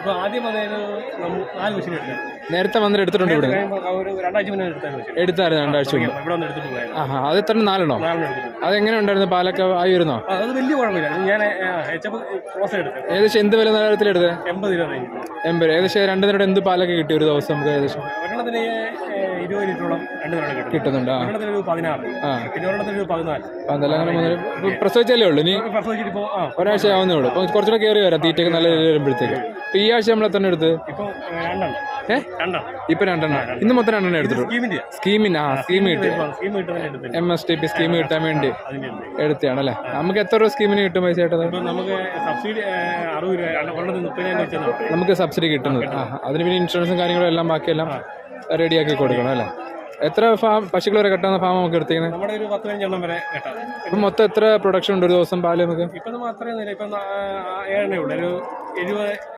ഇപ്പൊ ആദ്യം വന്നതിന് 4 മെഷീൻ എടുത്തത്. നേരത്തെ വന്നിട്ട് എടുത്തിട്ടുണ്ട് ഇവിടെ? ഒരു 2 ആഴ്ച മുന്നേ എടുത്തായിരുന്നു 2 ആഴ്ച മുമ്പ്. ഇവിടെ വന്ന് എടുത്തിട്ട് പോയത്. അത് എത്ര 4 അതെങ്ങനെ ഉണ്ടായിരുന്നു? പാലൊക്കെ ആയി വരുന്നോ? അത് വലിയ കുഴപ്പമില്ല. ഞാൻ ക്രോസ് എടുത്തത്. ഏകദേശം എന്ത് വില നിലവാരത്തിലെടുത്തത്? 80 രൂപ. 80. ഏകദേശം 2 നേരം എന്ത് പാലൊക്കെ കിട്ടി ഒരു ദിവസം നമുക്ക്? ഏകദേശം ഒരെണ്ണത്തിന് 20 ലിറ്ററോളം 2 നേരം കിട്ടുന്നുണ്ട്. ഒരെണ്ണത്തിന് 16, പിന്നെ ഒരെണ്ണത്തിന് 14. അങ്ങനെ പ്രസവിച്ചല്ലേ ഉള്ളൂ? ഇനി പ്രസവിച്ചിട്ട് ഒരാഴ്ച ആവുന്നേ ഉള്ളൂ. അപ്പൊ കുറച്ചുകൂടെ കയറി വരാം തീറ്റയൊക്കെ നല്ല രീതിയിൽ വരുമ്പോഴത്തേക്ക്. ഇപ്പൊ ഈ ആഴ്ച നമ്മളെ തന്നെ എടുത്ത് ഇപ്പൊ 2 ഇപ്പൊ 2 ഇന്ന് മൊത്തം 2 എടുത്തിട്ടു. സ്കീം കിട്ടി. MSTP സ്കീം കിട്ടാൻ വേണ്ടി എടുത്തതാണ് അല്ലേ? നമുക്ക് എത്ര രൂപ സ്കീമിന് കിട്ടും പൈസ ആയിട്ട്? നമുക്ക് സബ്സിഡി 60 രൂപ. നമുക്ക് സബ്സിഡി കിട്ടുന്നത്. അതിന് പിന്നെ ഇൻഷുറൻസും കാര്യങ്ങളും എല്ലാം ബാക്കിയെല്ലാം റെഡിയാക്കി കൊടുക്കണം അല്ലേ? എത്ര പശുക്കൾ വരെ കെട്ടാവുന്ന ഫാം നമുക്ക് എടുത്തിരിക്കുന്നത്? നമ്മുടെ ഒരു 15 വരെ കെട്ടാം. ഇപ്പൊ മൊത്തം എത്ര പ്രൊഡക്ഷൻ ഉണ്ട് ഒരു ദിവസം പാല് നമുക്ക്? ഇപ്പൊ അത്രയും ഇപ്പം 7 ഉള്ളൂ. ഒരു 70